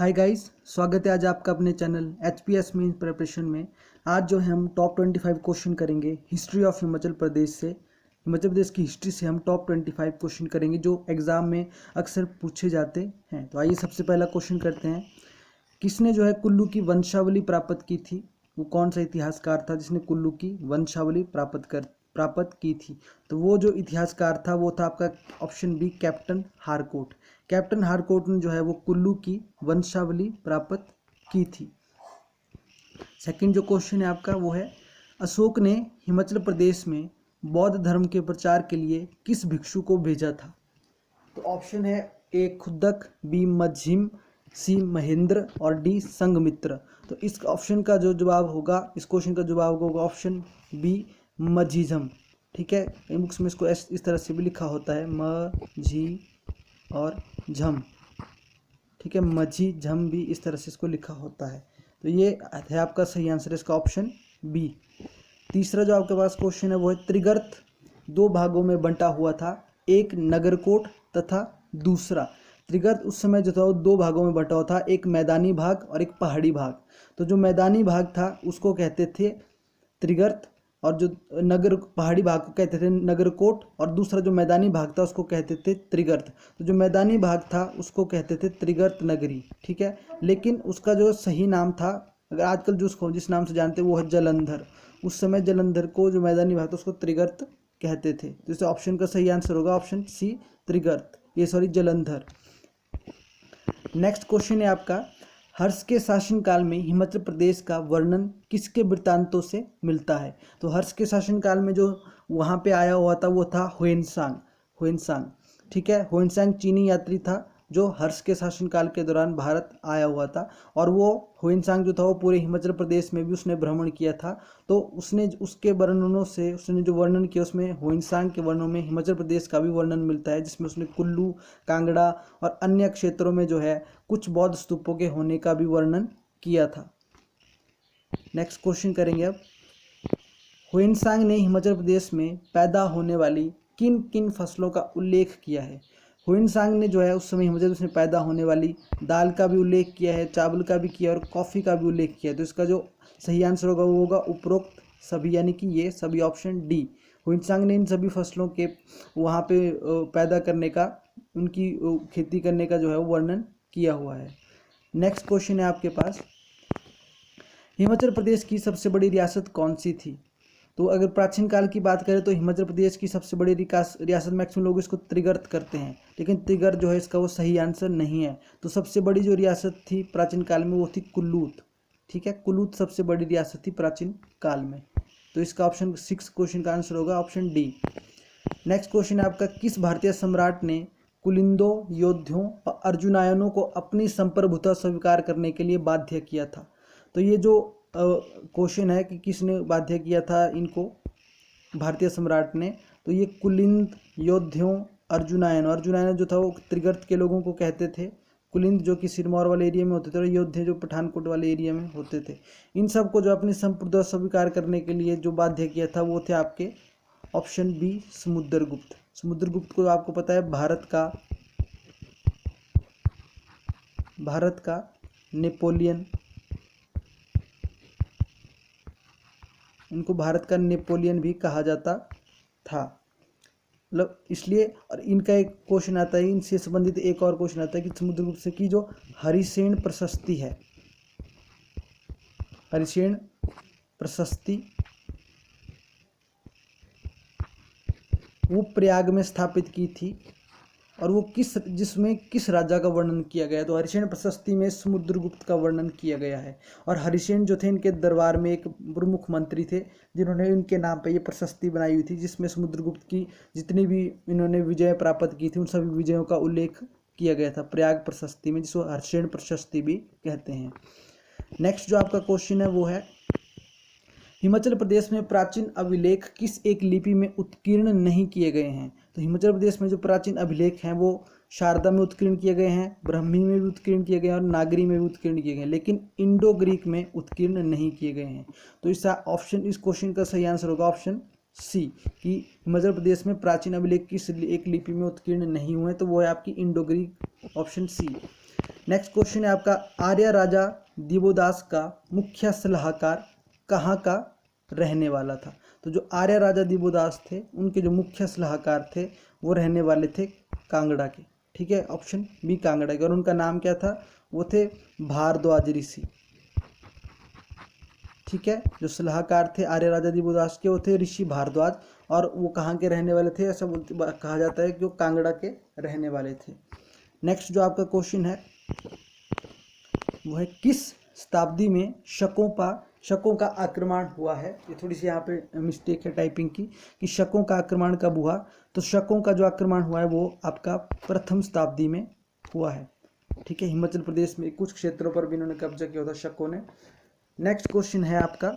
Hi guys, स्वागत है आज आपका अपने चैनल HPS मीन्स प्रिपरेशन में। आज जो है हम टॉप 25 क्वेश्चन करेंगे हिस्ट्री ऑफ हिमाचल प्रदेश से। हिमाचल प्रदेश की हिस्ट्री से हम टॉप 25 क्वेश्चन करेंगे जो एग्ज़ाम में अक्सर पूछे जाते हैं। तो आइए सबसे पहला क्वेश्चन करते हैं। किसने जो है कुल्लू की वंशावली प्राप्त की थी? वो कौन सा इतिहासकार था जिसने कुल्लू की वंशावली प्राप्त की थी? तो वो जो इतिहासकार था वो था आपका option B, captain Harcourt. Captain Harcourt ने जो है वो कुल्लू की वंशावली प्राप्त की थी। सेकंड जो क्वेश्चन है आपका वो है, अशोक ने हिमाचल प्रदेश में बौद्ध धर्म के प्रचार के लिए किस भिक्षु को भेजा था? तो ऑप्शन है ए खुद्दक, बी मझिम, सी महेंद्र और डी संघमित्र। तो इस ऑप्शन का जो जवाब होगा, इस क्वेश्चन का जवाब होगा ऑप्शन बी मझिझम। ठीक है, इन बुक्स में इसको इस तरह से भी लिखा होता है, मझी और झम। ठीक है, मझी झम भी इस तरह से इसको लिखा होता है। तो ये है आपका सही आंसर, इसका ऑप्शन बी। तीसरा जो आपके पास क्वेश्चन है वो है, त्रिगर्त दो भागों में बंटा हुआ था, एक नगरकोट तथा दूसरा। त्रिगर्त उस समय जो था वो दो भागों में बंटा हुआ था, एक मैदानी भाग और एक पहाड़ी भाग। तो जो मैदानी भाग था उसको कहते थे त्रिगर्त, और जो नगर पहाड़ी भाग को कहते थे नगरकोट, और दूसरा जो मैदानी भाग था उसको कहते थे त्रिगर्त। तो जो मैदानी भाग था उसको कहते थे त्रिगर्त नगरी। ठीक है, लेकिन उसका जो सही नाम था, अगर आजकल जो उसको जिस नाम से जानते हैं वो है जलंधर। उस समय जलंधर को जो मैदानी भाग था उसको त्रिगर्त कहते थे। तो इस ऑप्शन का सही आंसर होगा ऑप्शन सी, त्रिगर्त, ये सॉरी जलंधर। नेक्स्ट क्वेश्चन है आपका, हर्ष के शासनकाल में हिमाचल प्रदेश का वर्णन किसके वृत्तांतों से मिलता है? तो हर्ष के शासनकाल में जो वहाँ पे आया हुआ था वो था हुएनसांग। ठीक है, हुएनसांग चीनी यात्री था जो हर्ष के शासनकाल के दौरान भारत आया हुआ था, और वो हुएनसांग जो था वो पूरे हिमाचल प्रदेश में भी उसने भ्रमण किया था। तो उसने उसके वर्णनों से, उसने जो वर्णन किया उसमें हुएनसांग के वर्णनों में हिमाचल प्रदेश का भी वर्णन मिलता है, जिसमें उसने कुल्लू, कांगड़ा और अन्य क्षेत्रों में जो है कुछ बौद्ध स्तूपों के होने का भी वर्णन किया था। नेक्स्ट क्वेश्चन करेंगे अब, हुएनसांग ने हिमाचल प्रदेश में पैदा होने वाली किन किन फसलों का उल्लेख किया है? हुएनसांग ने जो है उस समय हिमाचल प्रदेश में पैदा होने वाली दाल का भी उल्लेख किया है, चावल का भी किया और कॉफ़ी का भी उल्लेख किया है। तो इसका जो सही आंसर होगा वो होगा उपरोक्त सभी, यानी कि ये सभी ऑप्शन डी। हुएनसांग ने इन सभी फसलों के वहाँ पे पैदा करने का, उनकी खेती करने का जो है वो वर्णन किया हुआ है। नेक्स्ट क्वेश्चन है आपके पास, हिमाचल प्रदेश की सबसे बड़ी रियासत कौन सी थी? तो अगर प्राचीन काल की बात करें तो हिमाचल प्रदेश की सबसे बड़ी रियासत, मैक्सिमम लोग इसको त्रिगर्त करते हैं, लेकिन त्रिगर्त जो है इसका वो सही आंसर नहीं है। तो सबसे बड़ी जो रियासत थी प्राचीन काल में वो थी कुल्लूत। ठीक है, कुल्लूत सबसे बड़ी रियासत थी प्राचीन काल में। तो इसका ऑप्शन 6 क्वेश्चन का आंसर होगा ऑप्शन डी। नेक्स्ट क्वेश्चन है आपका, किस भारतीय सम्राट ने कुलिंदों, योद्धियों और अर्जुनायनों को अपनी संप्रभुता स्वीकार करने के लिए बाध्य किया था? तो ये जो क्वेश्चन है कि किसने बाध्य किया था इनको, भारतीय सम्राट ने, तो ये कुलिंद, योद्धियों, अर्जुनायन जो था वो त्रिगर्त के लोगों को कहते थे। कुलिंद जो कि सिरमौर वाले एरिया में होते थे, और योद्धे जो पठानकोट वाले एरिया में होते थे। इन सब को जो अपनी संप्रभुता स्वीकार करने के लिए जो बाध्य किया था वो थे आपके ऑप्शन बी, समुद्रगुप्त। समुद्रगुप्त को आपको पता है भारत का नेपोलियन, इनको भारत का नेपोलियन भी कहा जाता था, मतलब इसलिए। और इनका एक क्वेश्चन आता है, इनसे संबंधित एक और क्वेश्चन आता है कि समुद्रगुप्त से की जो हरिसेन प्रशस्ति है, हरिसेन प्रशस्ति वो प्रयाग में स्थापित की थी, और वो जिसमें किस राजा का वर्णन किया गया? तो हरिसेन प्रशस्ति में समुद्रगुप्त का वर्णन किया गया है। और हरिसेन जो थे इनके दरबार में एक प्रमुख मंत्री थे जिन्होंने इनके नाम पे ये प्रशस्ति बनाई हुई थी, जिसमें समुद्रगुप्त की जितनी भी इन्होंने विजय प्राप्त की थी उन सभी विजयों का उल्लेख किया गया था प्रयाग प्रशस्ति में, जिसको हरिसेन प्रशस्ति भी कहते हैं। नेक्स्ट जो आपका क्वेश्चन है वो है, हिमाचल प्रदेश में प्राचीन अभिलेख किस एक लिपि में उत्कीर्ण नहीं किए गए हैं? तो हिमाचल प्रदेश में जो प्राचीन अभिलेख हैं वो शारदा में उत्कीर्ण किए गए हैं, ब्राह्मी में भी उत्कीर्ण किए गए हैं और नागरी में भी उत्कीर्ण किए गए हैं, लेकिन इंडो ग्रीक में उत्कीर्ण नहीं किए गए हैं। तो इस क्वेश्चन का सही आंसर होगा ऑप्शन सी, कि हिमाचल प्रदेश में प्राचीन अभिलेख किस एक लिपि में उत्कीर्ण नहीं हुए, तो वो है आपकी Indo Greek, option C. Next question है आपका, आर्य राजा दिवोदास का मुख्य सलाहकार कहाँ का रहने वाला था? तो जो आर्य राजा दिवोदास थे उनके जो मुख्य सलाहकार थे वो रहने वाले थे कांगड़ा के। ठीक है, ऑप्शन बी कांगड़ा के। और उनका नाम क्या था? वो थे भारद्वाज ऋषि। ठीक है, जो सलाहकार थे आर्य राजा दिवोदास के वो थे ऋषि भारद्वाज। और वो कहाँ के रहने वाले थे? ऐसा कहा जाता है कि वो कांगड़ा के रहने वाले थे। नेक्स्ट जो आपका क्वेश्चन है वो है, किस शताब्दी में शकों का आक्रमण हुआ है? ये थोड़ी सी यहाँ पे मिस्टेक है टाइपिंग की, कि शकों का आक्रमण कब हुआ? तो शकों का जो आक्रमण हुआ है वो आपका प्रथम शताब्दी में हुआ है। ठीक है, हिमाचल प्रदेश में कुछ क्षेत्रों पर भी इन्होंने कब्जा किया था शकों ने। नेक्स्ट क्वेश्चन है आपका,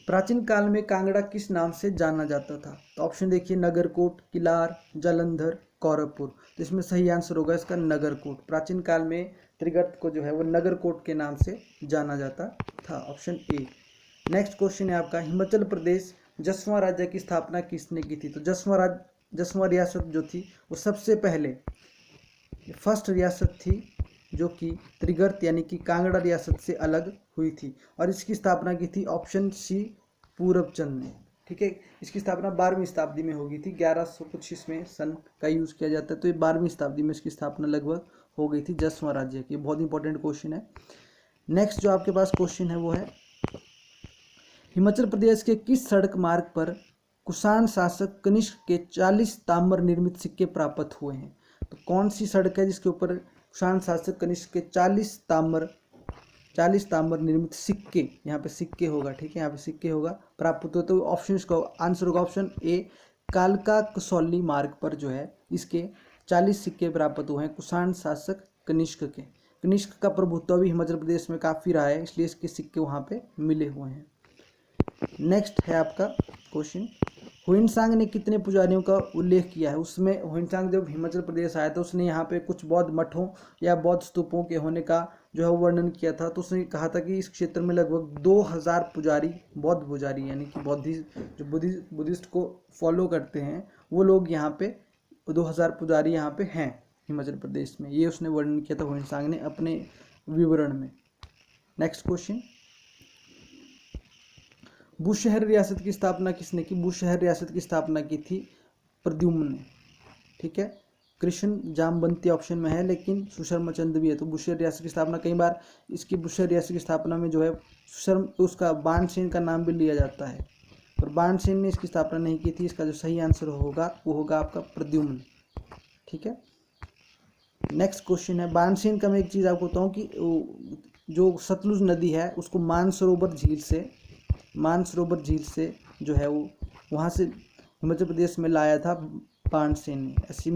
प्राचीन काल में कांगड़ा किस नाम से जाना जाता था? तो ऑप्शन देखिए, नगरकोट, किलार, जालंधर, कौरवपुर। तो इसमें सही आंसर होगा इसका नगरकोट। प्राचीन काल में त्रिगर्त को जो है वो नगरकोट के नाम से जाना जाता था, ऑप्शन ए। नेक्स्ट क्वेश्चन है आपका, हिमाचल प्रदेश 10वां राज्य की स्थापना किसने की थी? तो 10वां रियासत जो थी वो सबसे पहले फर्स्ट रियासत थी जो कि त्रिगर्त यानी कि कांगड़ा रियासत से अलग हुई थी। और इसकी स्थापना की थी ऑप्शन सी पूरब चंद ने। ठीक है, इसकी स्थापना 12वीं शताब्दी में होगी थी, 1100 कुछ इसमें सन का यूज़ किया जाता है। तो ये 12वीं शताब्दी में इसकी स्थापना लगभग हो गई थी 10वां राज्य की। बहुत इंपॉर्टेंट क्वेश्चन है। नेक्स्ट जो आपके पास क्वेश्चन है वो है, हिमाचल प्रदेश के किस सड़क मार्ग पर कुषाण शासक कनिष्क के 40 ताम्र निर्मित सिक्के प्राप्त हुए हैं? तो कौन सी सड़क है जिसके ऊपर कुषाण शासक कनिष्क के 40 ताम्र निर्मित सिक्के, यहाँ पे सिक्के होगा, ठीक है, यहाँ पे सिक्के होगा, प्राप्त हुए? तो ऑप्शन का आंसर होगा ऑप्शन ए, कालका कसौली मार्ग पर जो है इसके 40 सिक्के प्राप्त हुए हैं कुषाण शासक कनिष्क के। कनिष्क का प्रभुत्व भी हिमाचल प्रदेश में काफ़ी रहा है, इसलिए इसके सिक्के वहाँ पे मिले हुए हैं। नेक्स्ट है आपका क्वेश्चन, हुइनसांग ने कितने पुजारियों का उल्लेख किया है? उसमें हुइनसांग जब हिमाचल प्रदेश आया था उसने यहाँ पे कुछ बौद्ध मठों या बौद्ध स्तूपों के होने का जो है वो वर्णन किया था। तो उसने कहा था कि इस क्षेत्र में लगभग 2000 पुजारी, बौद्ध पुजारी यानी कि बौद्धिस्ट, जो बुद्धिस्ट को फॉलो करते हैं वो लोग यहाँ पे 2000 पुजारी यहाँ पे हैं हिमाचल प्रदेश में। ये उसने वर्णन किया था हुइनसांग ने अपने विवरण में। नेक्स्ट क्वेश्चन, बुशहर रियासत की स्थापना किसने की? बुशहर रियासत की स्थापना की थी प्रद्युम्न ने। ठीक है, कृष्ण जामवंती ऑप्शन में है लेकिन सुशर्मा चंद भी है। तो बुशहर रियासत की स्थापना, कई बार इसकी बुशहर रियासत की स्थापना में जो है उसका बाणसेन का नाम भी लिया जाता है, पर बाणसेन ने इसकी स्थापना नहीं की थी। इसका जो सही आंसर होगा वो होगा आपका प्रद्युम्न। ठीक है, नेक्स्ट क्वेश्चन है, बाणसेन का मैं एक चीज़ आपको बताऊँ कि जो सतलुज नदी है उसको मानसरोवर झील से जो है वो वहाँ से हिमाचल प्रदेश में लाया था बाणसेन ने। ऐसी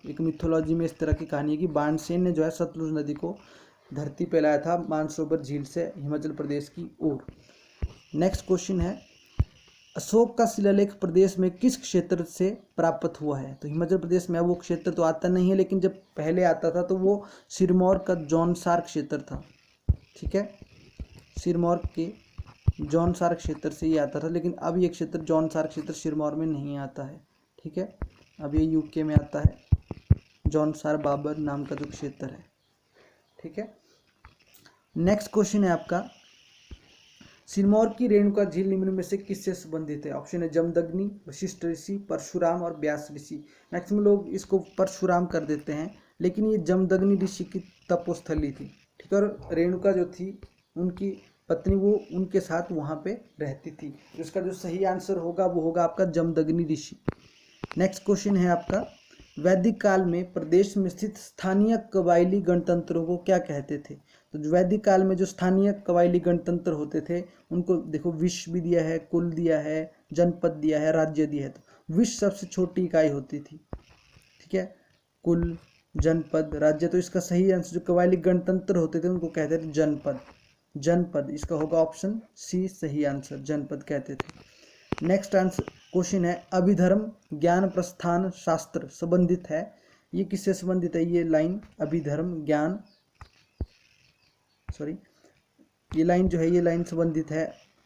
एक मिथोलॉजी में इस तरह की कहानी है कि बाणसेन ने जो है सतलुज नदी को धरती पे लाया था मानसरोवर झील से हिमाचल प्रदेश की ओर। नेक्स्ट क्वेश्चन है, अशोक का शिलालेख प्रदेश में किस क्षेत्र से प्राप्त हुआ है? तो हिमाचल प्रदेश में वो क्षेत्र तो आता नहीं है, लेकिन जब पहले आता था तो वो सिरमौर का जौनसार क्षेत्र था। ठीक है, सिरमौर के जौनसार क्षेत्र से ये आता था, लेकिन अब ये क्षेत्र जौनसार क्षेत्र सिरमौर में नहीं आता है। ठीक है, अब ये यूके में आता है, जौनसार बाबर नाम का जो क्षेत्र है। ठीक है, नेक्स्ट क्वेश्चन है आपका, सिरमौर की रेणुका झील निम्न में से किससे संबंधित है? ऑप्शन है जमदग्नि, वशिष्ठ ऋषि, परशुराम और व्यास ऋषि। मैक्सिमम लोग इसको परशुराम कर देते हैं, लेकिन ये जमदग्नि ऋषि की तपोस्थली थी। ठीक है, और रेणुका जो थी उनकी पत्नी वो उनके साथ वहाँ पे रहती थी। इसका जो सही आंसर होगा वो होगा आपका जमदग्नि ऋषि। नेक्स्ट क्वेश्चन है आपका, वैदिक काल में प्रदेश में स्थित स्थानीय कबायली गणतंत्रों को क्या कहते थे? तो वैदिक काल में जो स्थानीय कबायली गणतंत्र होते थे उनको देखो विश्व भी दिया है, कुल दिया है, जनपद दिया है, राज्य दिया है। तो विश्व सबसे छोटी इकाई होती थी। ठीक है, कुल, जनपद, राज्य। तो इसका सही आंसर जो कबायली गणतंत्र होते थे उनको कहते थे जनपद। इसका होगा ऑप्शन सी सही आंसर, जनपद कहते थे। नेक्स्ट आंसर क्वेश्चन है, अभिधर्म ज्ञान प्रस्थान शास्त्र संबंधित है, ये किससे संबंधित है? ये लाइन ये लाइन जो है ये लाइन संबंधित है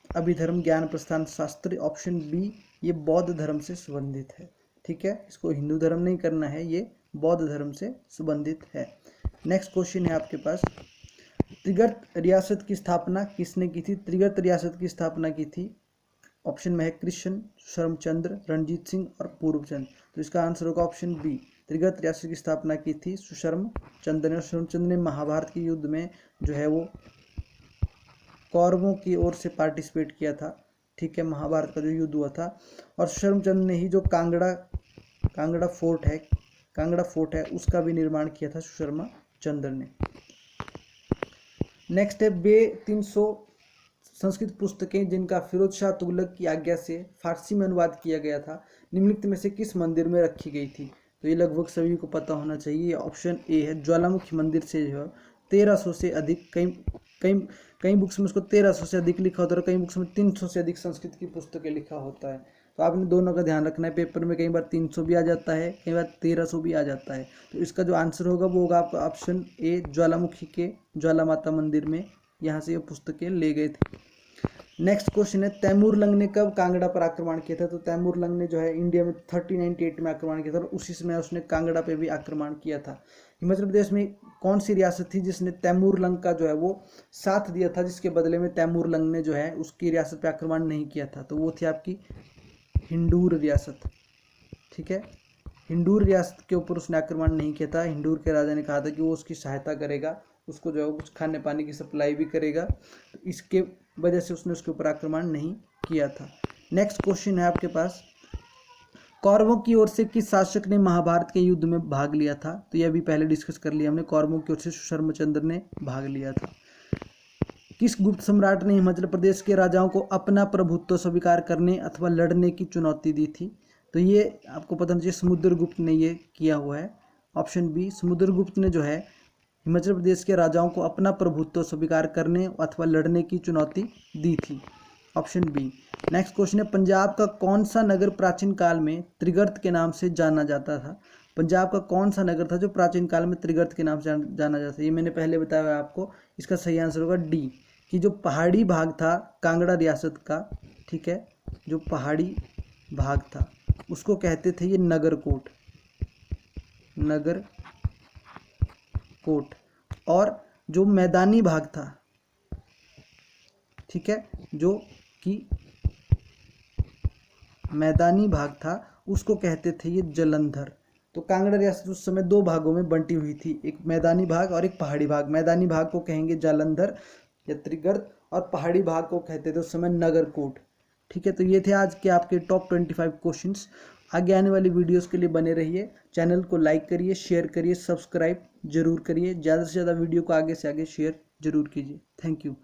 अभिधर्म ज्ञान प्रस्थान शास्त्र, ऑप्शन बी, ये बौद्ध धर्म से संबंधित है। ठीक है, इसको हिंदू धर्म नहीं करना है, ये बौद्ध धर्म से संबंधित है। नेक्स्ट क्वेश्चन है आपके पास, त्रिगर्त रियासत की स्थापना किसने की थी? त्रिगर्त रियासत की स्थापना की थी, ऑप्शन में है कृष्ण, शरमचंद्र, रणजीत सिंह और पूर्वचंद। तो इसका आंसर होगा ऑप्शन बी। त्रिगर्त रियासत की स्थापना की थी सुशर्मचंद्र ने, और शरमचंद्र ने महाभारत के युद्ध में जो है वो कौरवों की ओर से पार्टिसिपेट किया था, ठीक है, महाभारत का जो युद्ध हुआ था। और शरमचंद्र ने ही जो कांगड़ा फोर्ट है उसका भी निर्माण किया था सुशर्मा चंद्र ने। नेक्स्ट है, वे 300 संस्कृत पुस्तकें जिनका फिरोज शाह तुगलक की आज्ञा से फारसी में अनुवाद किया गया था, निम्नलिखित में से किस मंदिर में रखी गई थी? तो ये लगभग सभी को पता होना चाहिए। ऑप्शन ए है, ज्वालामुखी मंदिर से जो है 1300 से अधिक, कई बुक्स में उसको 1300 से अधिक लिखा होता है और कई बुक्स में 300 से अधिक संस्कृत की पुस्तकें लिखा होता है। तो आपने दोनों का ध्यान रखना है, पेपर में कई बार 300 भी आ जाता है, कई बार 1300 भी आ जाता है। तो इसका जो आंसर होगा वो होगा आपका ऑप्शन ए, ज्वालामुखी के ज्वाला माता मंदिर में यहाँ से ये पुस्तकें ले गए थे। नेक्स्ट क्वेश्चन है, तैमूर लंग ने कब कांगड़ा पर आक्रमण किया था? तो तैमूर लंग ने जो है इंडिया में 1398 में आक्रमण किया था और उसी समय उसने कांगड़ा पे भी आक्रमण किया था। हिमाचल प्रदेश में कौन सी रियासत थी जिसने तैमूर लंग का जो है वो साथ दिया था, जिसके बदले में तैमूर लंग ने जो है उसकी रियासत पे आक्रमण नहीं किया था? तो वो थी आपकी हिंडूर रियासत, ठीक है। हिंडूर रियासत के ऊपर उसने आक्रमण नहीं किया था। हिंडूर के राजा ने कहा था कि वो उसकी सहायता करेगा, उसको जो है कुछ खाने पानी की सप्लाई भी करेगा, तो इसके वजह से उसने उसके ऊपर आक्रमण नहीं किया था। नेक्स्ट क्वेश्चन है आपके पास, कौरवों की ओर से किस शासक ने महाभारत के युद्ध में भाग लिया था? तो यह भी पहले डिस्कस कर लिया हमने, कौरवों की ओर से शर्मचंद्र ने भाग लिया था। किस गुप्त सम्राट ने हिमाचल प्रदेश के राजाओं को अपना प्रभुत्व स्वीकार करने अथवा लड़ने की चुनौती दी थी? तो ये आपको पता होना चाहिए, समुद्रगुप्त ने ये किया हुआ है। ऑप्शन बी, समुद्रगुप्त ने जो है हिमाचल प्रदेश के राजाओं को अपना प्रभुत्व स्वीकार करने अथवा लड़ने की चुनौती दी थी, ऑप्शन बी। नेक्स्ट क्वेश्चन है, पंजाब का कौन सा नगर प्राचीन काल में त्रिगर्त के नाम से जाना जाता था? पंजाब का कौन सा नगर था जो प्राचीन काल में त्रिगर्त के नाम से जाना जाता था? ये मैंने पहले बताया आपको, इसका सही आंसर होगा डी, कि जो पहाड़ी भाग था कांगड़ा रियासत का, ठीक है, जो पहाड़ी भाग था उसको कहते थे ये नगरकोट, और जो मैदानी भाग था, ठीक है, जो कि मैदानी भाग था उसको कहते थे ये जलंधर। तो कांगड़ा रियासत उस समय दो भागों में बंटी हुई थी, एक मैदानी भाग और एक पहाड़ी भाग। मैदानी भाग को कहेंगे जालंधर या त्रिगर्त और पहाड़ी भाग को कहते थे उस समय नगरकोट, ठीक है। तो ये थे आज के आपके टॉप 25 क्वेश्चंस। आगे आने वाली वीडियोस के लिए बने रहिए, चैनल को लाइक करिए, शेयर करिए, सब्सक्राइब जरूर करिए, ज़्यादा से ज़्यादा वीडियो को आगे से आगे शेयर जरूर कीजिए। Thank you.